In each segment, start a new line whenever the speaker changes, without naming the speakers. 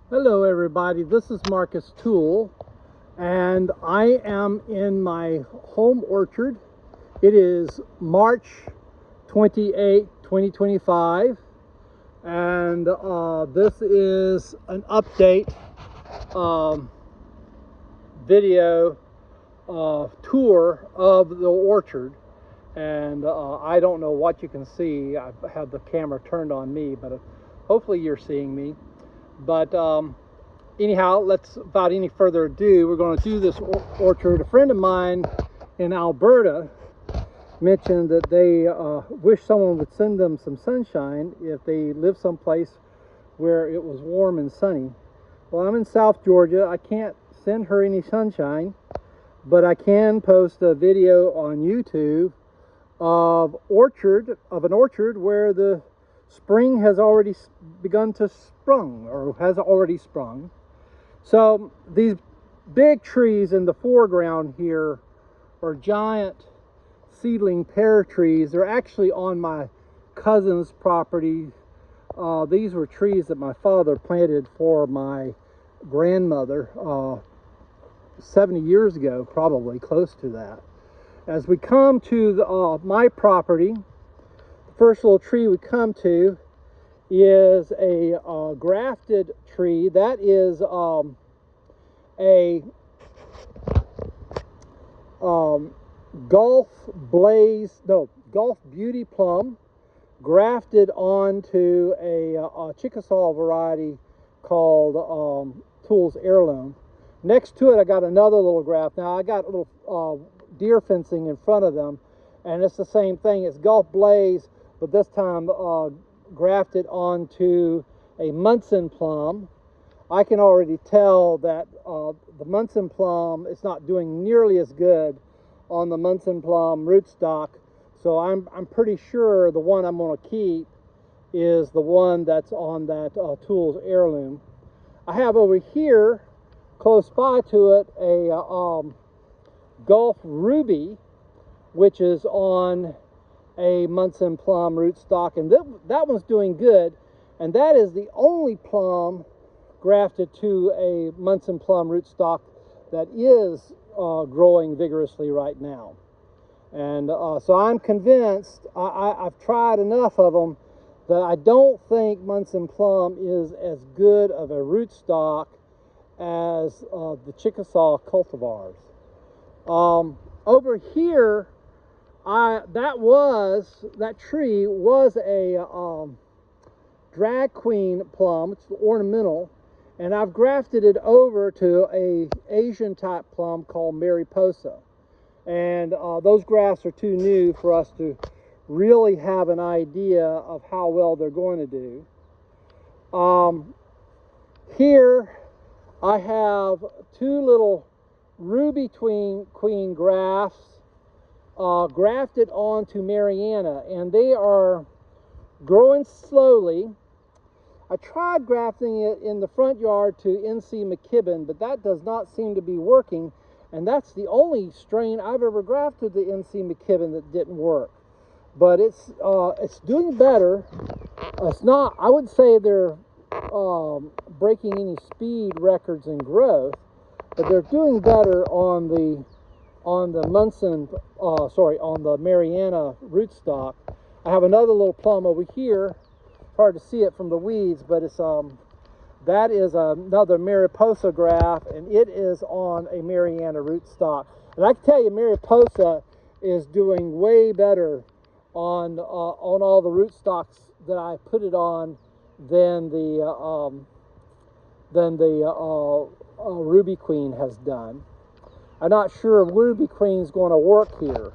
Hello everybody, this is Marcus Toole and I am in my home orchard. It is March 28, 2025 and this is an update video tour of the orchard. And I don't know what you can see. I have the camera turned on me, but hopefully you're seeing me. But anyhow, without any further ado, we're going to do this orchard. A friend of mine in Alberta mentioned that they wish someone would send them some sunshine if they live someplace where it was warm and sunny. Well, I'm in South Georgia. I can't send her any sunshine, but I can post a video on YouTube of an orchard where the spring has already begun to sprung, or has already sprung. So these big trees in the foreground here are giant seedling pear trees. They're actually on my cousin's property. These were trees that my father planted for my grandmother 70 years ago, probably close to that. As we come to my property, the first little tree we come to is a grafted tree. That is a Gulf Beauty plum grafted onto a Chickasaw variety called Toole's Heirloom. Next to it, I got another little graft. Now I got a little deer fencing in front of them, and it's the same thing. It's Gulf Blaze, but this time grafted onto a Munson plum. I can already tell that the Munson plum is not doing nearly as good on the Munson plum rootstock, so I'm pretty sure the one I'm going to keep is the one that's on that Toole's Heirloom. I have over here, close by to it, a Gulf Ruby, which is on a Munson plum rootstock, and that one's doing good, and that is the only plum grafted to a Munson plum rootstock that is growing vigorously right now. And so I'm convinced, I've tried enough of them, that I don't think Munson plum is as good of a rootstock as the Chickasaw cultivars. Over here, that tree was a drag queen plum. It's ornamental, and I've grafted it over to a Asian type plum called Mariposa. And those grafts are too new for us to really have an idea of how well they're going to do. Here I have two little Ruby Queen grafts grafted onto Mariana, and they are growing slowly. I tried grafting it in the front yard to NC McKibben, but that does not seem to be working, and that's the only strain I've ever grafted to NC McKibben that didn't work. But it's doing better. It's not, I would say they're breaking any speed records in growth, but they're doing better on the Munson, on the Mariana rootstock. I have another little plum over here. It's hard to see it from the weeds, but it's that is another Mariposa graft, and it is on a Mariana rootstock. And I can tell you, Mariposa is doing way better on all the rootstocks that I put it on than the Ruby Queen has done. I'm not sure if Ruby Queen is going to work here.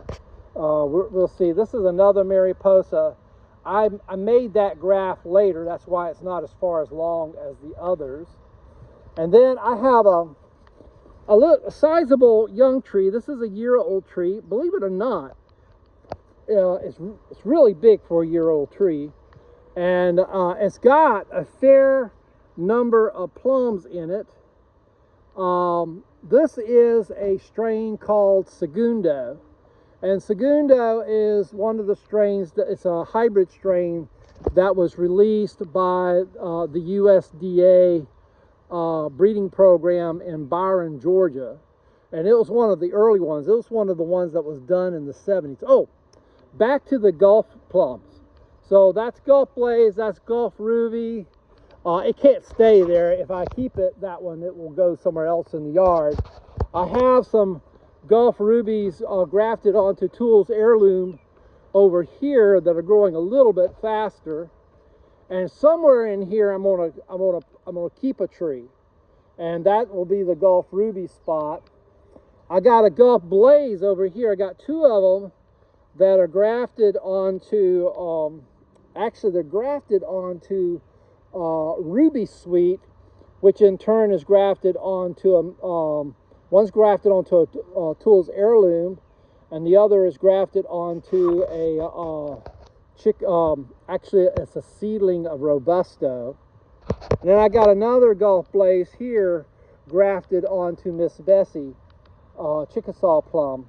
We'll see. This is another Mariposa. I made that graft later. That's why it's not as far as long as the others. And then I have a sizable young tree. This is a year-old tree. Believe it or not, it's really big for a year-old tree. And it's got a fair number of plums in it. This is a strain called Segundo. And Segundo is one of the strains, it's a hybrid strain that was released by the USDA breeding program in Byron, Georgia. And it was one of the early ones. It was one of the ones that was done in the 70s. Oh, back to the Gulf plums. So that's Gulf Blaze, that's Gulf Ruby. It can't stay there. If I keep it, that one, it will go somewhere else in the yard. I have some Gulf Rubies grafted onto Tools Heirloom over here that are growing a little bit faster. And somewhere in here, I'm gonna keep a tree, and that will be the Gulf Ruby spot. I got a Gulf Blaze over here. I got two of them that are grafted onto, actually they're grafted onto Ruby Sweet, which in turn is grafted onto one's grafted onto a Tools Heirloom, and the other is grafted onto a actually it's a seedling of Robusto. And then I got another Gulf Blaze here grafted onto Miss Bessie Chickasaw plum,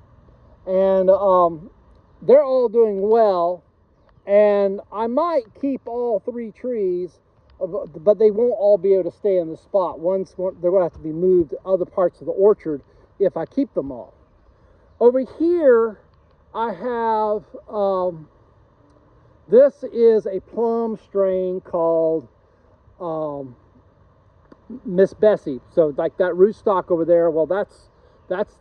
and they're all doing well. And I might keep all three trees, but they won't all be able to stay in the spot. They're going to have to be moved to other parts of the orchard if I keep them all. Over here I have this is a plum strain called Miss Bessie. So like that rootstock over there, well, that's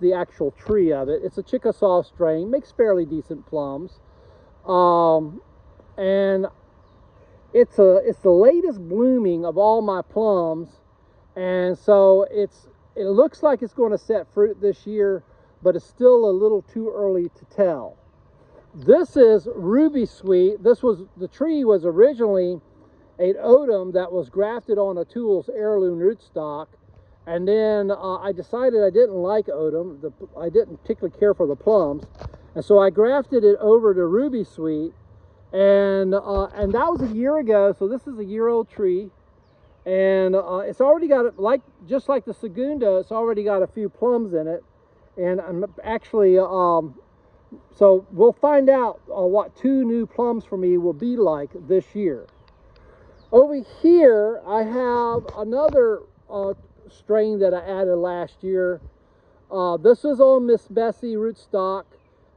the actual tree of it. It's a Chickasaw strain, makes fairly decent plums, and it's the latest blooming of all my plums, and so it looks like it's going to set fruit this year, but it's still a little too early to tell. This is Ruby Sweet. The tree was originally an odum that was grafted on a Tools Heirloom rootstock, and then I decided I didn't like odum. I didn't particularly care for the plums, and so I grafted it over to Ruby Sweet, and that was a year ago. So this is a year-old tree, and it's already got just like the Segundo. It's already got a few plums in it, and I'm actually so we'll find out what 2 new plums for me will be like this year. Over here, I have another strain that I added last year. This is on Miss Bessie rootstock,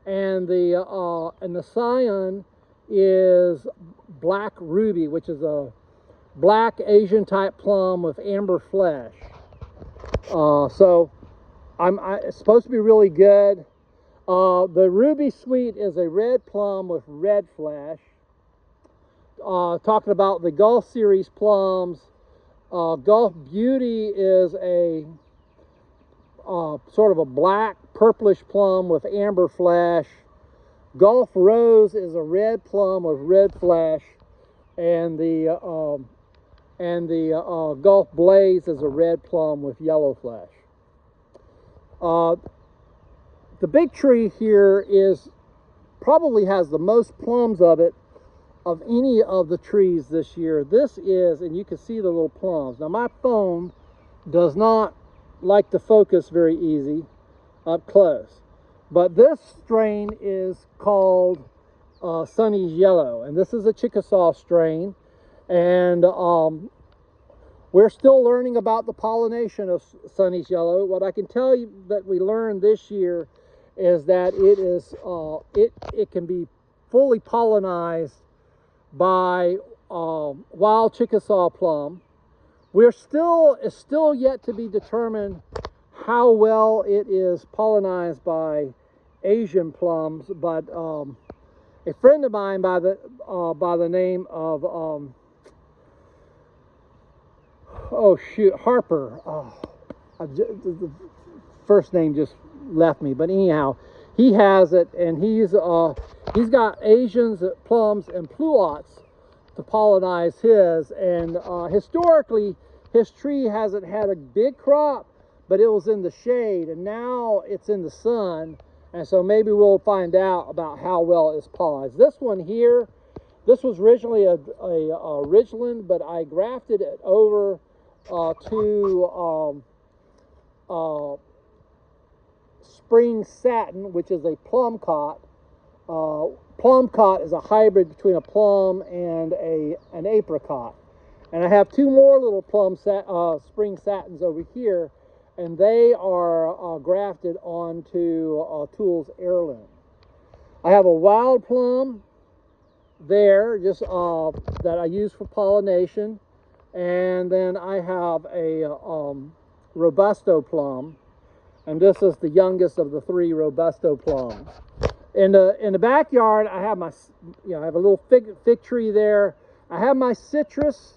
and the scion is Black Ruby, which is a black Asian type plum with amber flesh. So it's supposed to be really good. The Ruby Sweet is a red plum with red flesh. Talking about the Gulf series plums, Gulf Beauty is a sort of a black purplish plum with amber flesh. Gulf Rose is a red plum with red flesh, and the Gulf Blaze is a red plum with yellow flesh. The big tree here probably has the most plums of any of the trees this year. This is, and you can see the little plums. Now my phone does not like to focus very easy up close, but this strain is called Sunny's Yellow, and this is a Chickasaw strain, and we're still learning about the pollination of Sunny's Yellow. What I can tell you that we learned this year is that it can be fully pollinized by wild Chickasaw plum. It's still yet to be determined how well it is pollinized by Asian plums, but a friend of mine by the name of Harper. The first name just left me, but anyhow, he has it, and he's got Asians, plums, and pluots to pollinize his. And historically, his tree hasn't had a big crop, but it was in the shade, and now it's in the sun, and so maybe we'll find out about how well it's pollinized. This one here, this was originally a Ridgeland, but I grafted it over to Spring Satin, which is a plum cot. Plum cot is a hybrid between a plum and an apricot, And I have two more little plum spring satins over here, and they are grafted onto Tools Heirloom. I have a wild plum there, just that I use for pollination, and then I have a Robusto plum, and this is the youngest of the three Robusto plums. In the backyard, I have my, I have a little fig tree there. I have my citrus.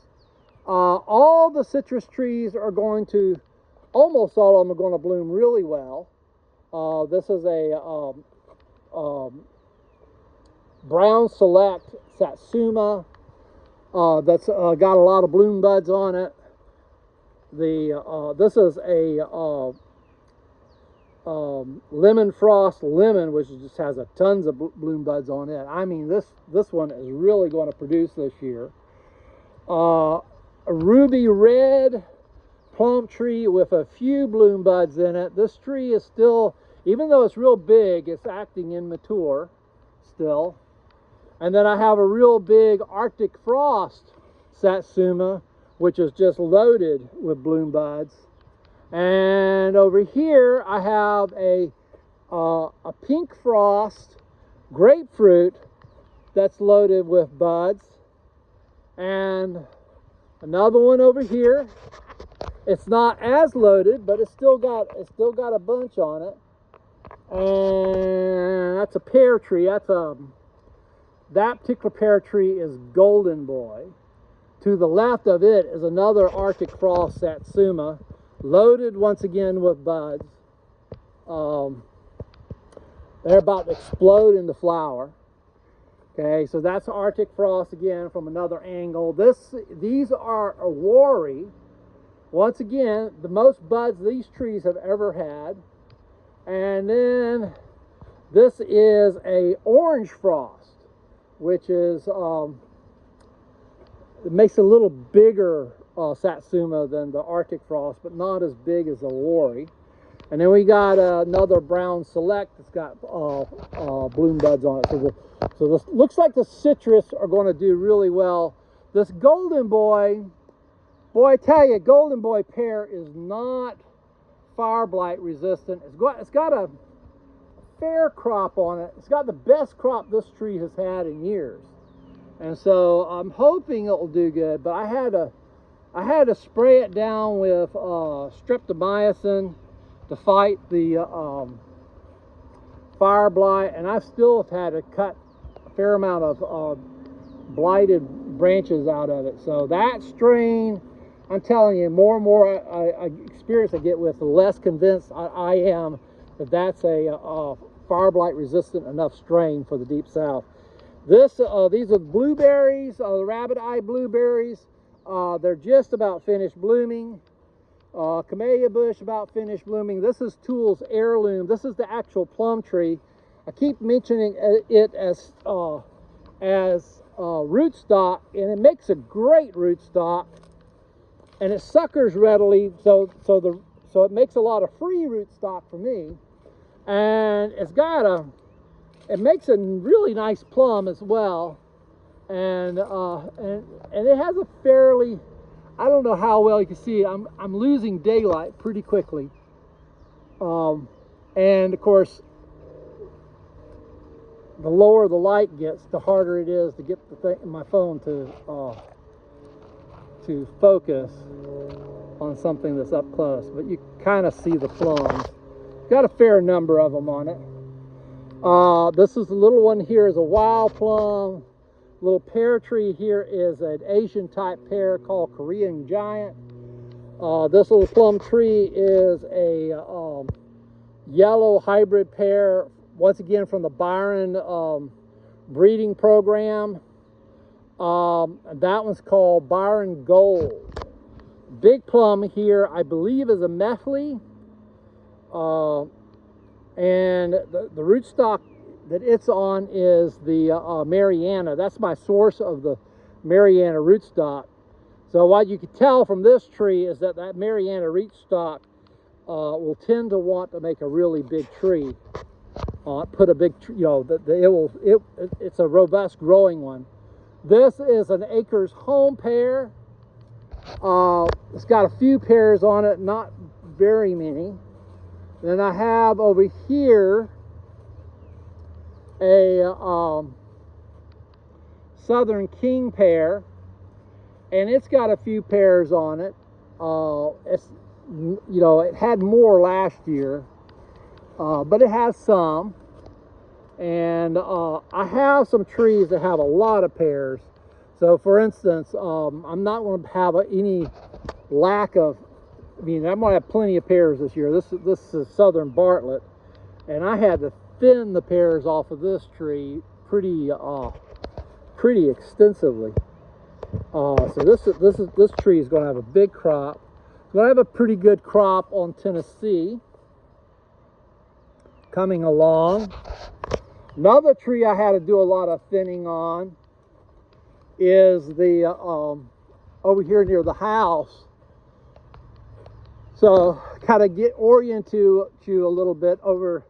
All the citrus trees are going to, almost all of them are going to bloom really well. This is a Brown Select Satsuma that's got a lot of bloom buds on it. This is a Lemon Frost Lemon, which just has tons of bloom buds on it. I mean, this one is really going to produce this year. A ruby red plum tree with a few bloom buds in it. This tree is still, even though it's real big, it's acting immature still. And then I have a real big Arctic Frost Satsuma, which is just loaded with bloom buds. And over here I have a Pink Frost grapefruit that's loaded with buds, and another one over here. It's not as loaded, but it's still got a bunch on it. And that's a pear tree. That particular pear tree is Golden Boy. To the left of it is another Arctic Frost Satsuma, loaded once again with buds. They're about to explode into flower. Okay, so that's Arctic Frost again from another angle. These are a Wari. Once again, the most buds these trees have ever had. And then this is a Orange Frost, which is it makes a little bigger Satsuma than the Arctic Frost, but not as big as the Wari. And then we got another Brown Select that's got bloom buds on it. So this looks like the citrus are going to do really well. This Golden Boy, I tell you, Golden Boy pear is not fire blight resistant. It's got a fair crop on it. It's got the best crop this tree has had in years. And so I'm hoping it'll do good, but I had to spray it down with streptomycin to fight the fire blight, and I still have had to cut a fair amount of blighted branches out of it. So that strain, I'm telling you, more and more experience I get with, the less convinced I am that that's a fire blight resistant enough strain for the Deep South. These are blueberries, the rabbit eye blueberries. They're just about finished blooming. Camellia bush about finished blooming. This is Tools Heirloom. This is the actual plum tree. I keep mentioning it as rootstock, and it makes a great rootstock, and it suckers readily. So it makes a lot of free rootstock for me, and it makes a really nice plum as well, and it has a fairly, I don't know how well you can see it. I'm losing daylight pretty quickly, and of course, the lower the light gets, the harder it is to get my phone to focus on something that's up close. But you kind of see the plums. Got a fair number of them on it. This is the little one here is a wild plum. Little pear tree here is an Asian type pear called Korean Giant. This little plum tree is a yellow hybrid pear, once again from the Byron breeding program. That one's called Byron Gold. Big plum here, I believe, is a Methley. And the rootstock that it's on is the Mariana. That's my source of the Mariana rootstock. So what you can tell from this tree is that Mariana rootstock will tend to want to make a really big tree. Put a big, it's a robust growing one. This is an Acres Home pear. It's got a few pears on it, not very many. Then I have over here a Southern King pear, and it's got a few pears on it. It's, you know, it had more last year, but it has some. And I have some trees that have a lot of pears. So for instance, I'm not going to have any lack of, I mean, I'm going to have plenty of pears this year. This is Southern Bartlett, and I had to thin the pears off of this tree pretty extensively. So this tree is going to have a big crop. It's going to have a pretty good crop on Tennessee coming along. Another tree I had to do a lot of thinning on is the over here near the house. So kind of get oriented you a little bit. Over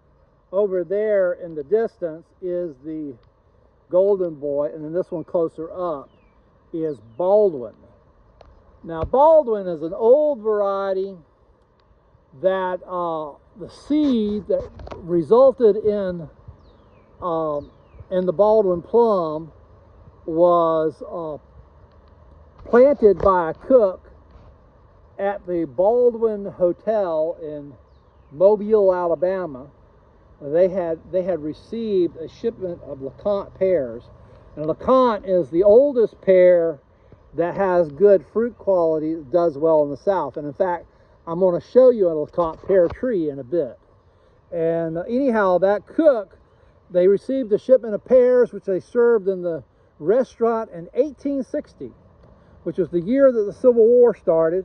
there in the distance is the Golden Boy, and then this one closer up is Baldwin. Now Baldwin is an old variety that the seed that resulted in the Baldwin plum was planted by a cook at the Baldwin Hotel in Mobile, Alabama. They had received a shipment of LeConte pears, and LeConte is the oldest pear that has good fruit quality, does well in the South. And in fact, I'm going to show you a LeConte pear tree in a bit. And anyhow, that cook, they received a shipment of pears, which they served in the restaurant in 1860, which was the year that the Civil War started.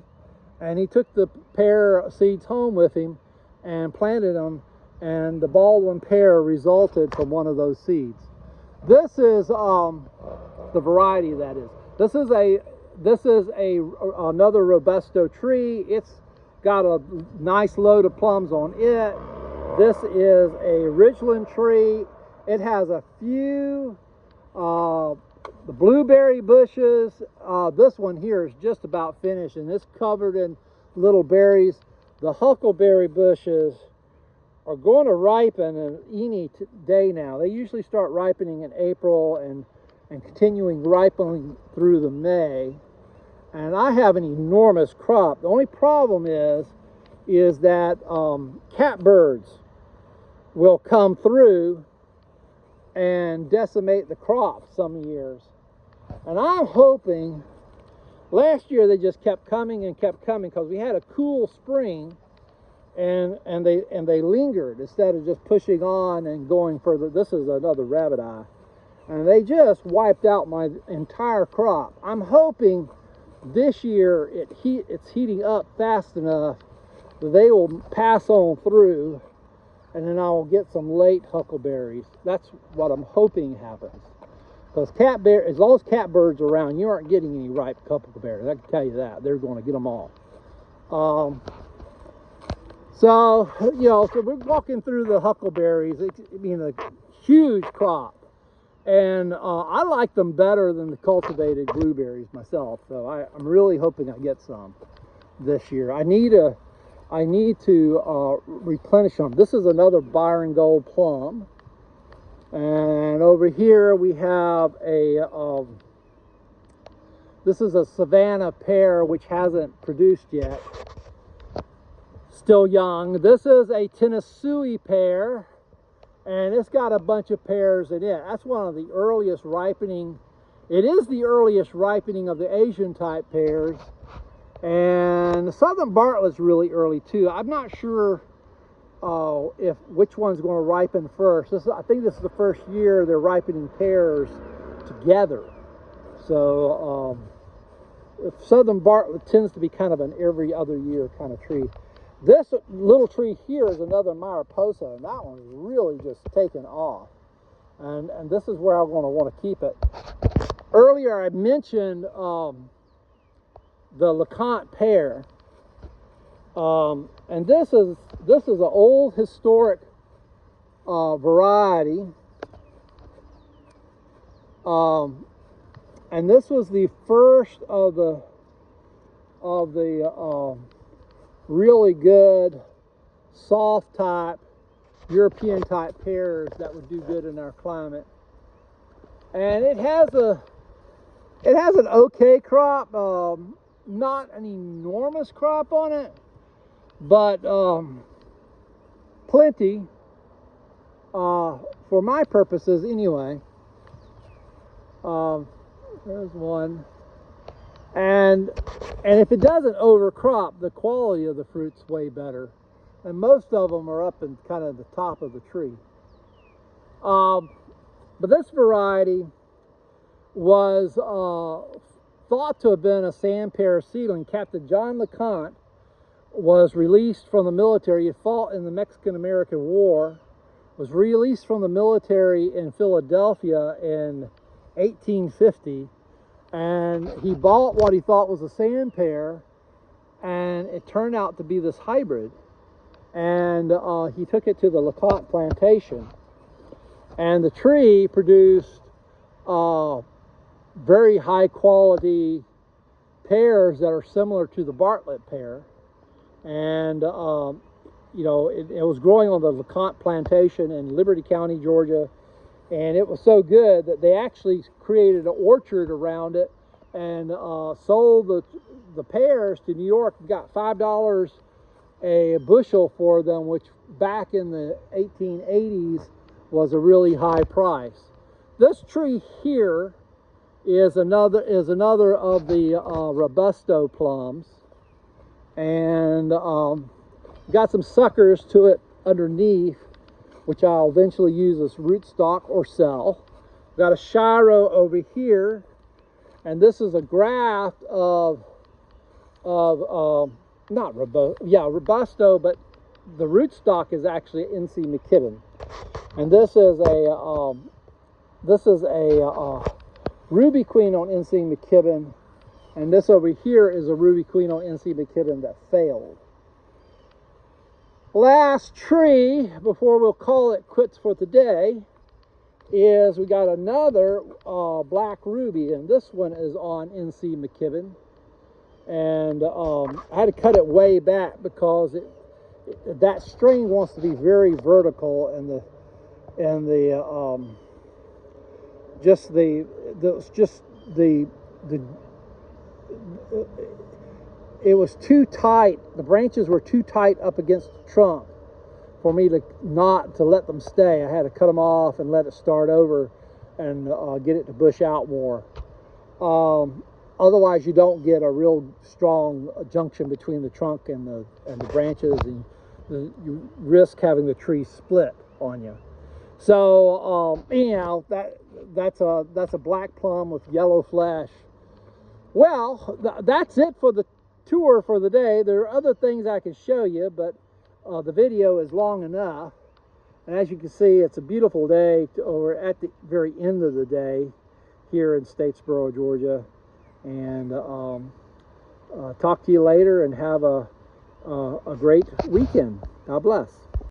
And he took the pear seeds home with him and planted them, and the Baldwin pear resulted from one of those seeds. This is the variety that is. This is another Robusto tree. It's got a nice load of plums on it. This is a Ridgeland tree. It has a few the blueberry bushes. This one here is just about finished, and it's covered in little berries. The huckleberry bushes are going to ripen any day now. They usually start ripening in April and continuing ripening through the May. And I have an enormous crop. The only problem is that catbirds will come through and decimate the crop some years. And I'm hoping, last year they just kept coming and kept coming because we had a cool spring, and they lingered instead of just pushing on and going further. This is another rabbit eye, and they just wiped out my entire crop. I'm hoping this year it's heating up fast enough that they will pass on through, and then I will get some late huckleberries. That's what I'm hoping happens. Because as long as catbirds are around, you aren't getting any ripe huckleberries. I can tell you that. They're going to get them all. So we're walking through the huckleberries. I mean, a huge crop. And I like them better than the cultivated blueberries myself. So I'm really hoping I get some this year. I need to replenish them. This is another Byron Gold plum. And over here we have this is a Savannah pear, which hasn't produced yet. Still young. This is a Tennessee pear, and it's got a bunch of pears in it. That's one of the earliest ripening. It is the earliest ripening of the Asian type pears. And the Southern Bartlett's really early too. I'm not sure which one's going to ripen first. I think this is the first year they're ripening pears together. So Southern Bartlett tends to be kind of an every other year kind of tree. This little tree here is another Mariposa, and that one's really just taken off. And this is where I'm going to want to keep it. Earlier I mentioned the LeConte pear. And this is an old historic variety. And this was the first of the of the really good soft type European type pears that would do good in our climate. And it has an okay crop, not an enormous crop on it, but plenty for my purposes anyway. There's one. And if it doesn't overcrop, the quality of the fruit's way better. And most of them are up in kind of the top of the tree. But this variety was thought to have been a sand pear seedling. Captain John LeConte was released from the military. He fought in the Mexican-American War, was released from the military in Philadelphia in 1850, and he bought what he thought was a sand pear, and it turned out to be this hybrid. And he took it to the LeConte plantation, and the tree produced very high quality pears that are similar to the Bartlett pear. And you know, it was growing on the LeConte plantation in Liberty County, Georgia, and it was so good that they actually created an orchard around it and sold the pears to New York. Got $5 a bushel for them, which back in the 1880s was a really high price. This tree here is another of the Robusto plums, and got some suckers to it underneath, which I'll eventually use as rootstock or sell. Got a Shiro over here, and this is a graft of not Robusto, but the rootstock is actually NC McKibben, and this is a Ruby Queen on NC McKibben, and this over here is a Ruby Queen on NC McKibben that failed. Last tree before we'll call it quits for today is we got another black ruby, and this one is on NC McKibben. And I had to cut it way back because that string wants to be very vertical, and it was too tight. The branches were too tight up against the trunk for me to let them stay. I had to cut them off and let it start over and get it to bush out more. Otherwise, you don't get a real strong junction between the trunk and the branches, and you risk having the tree split on you. So anyhow, that's a black plum with yellow flesh. Well, that's it for the tour for the day. There are other things I can show you, but the video is long enough. And as you can see, it's a beautiful day. We're at the very end of the day here in Statesboro, Georgia. And talk to you later, and have a great weekend. God bless.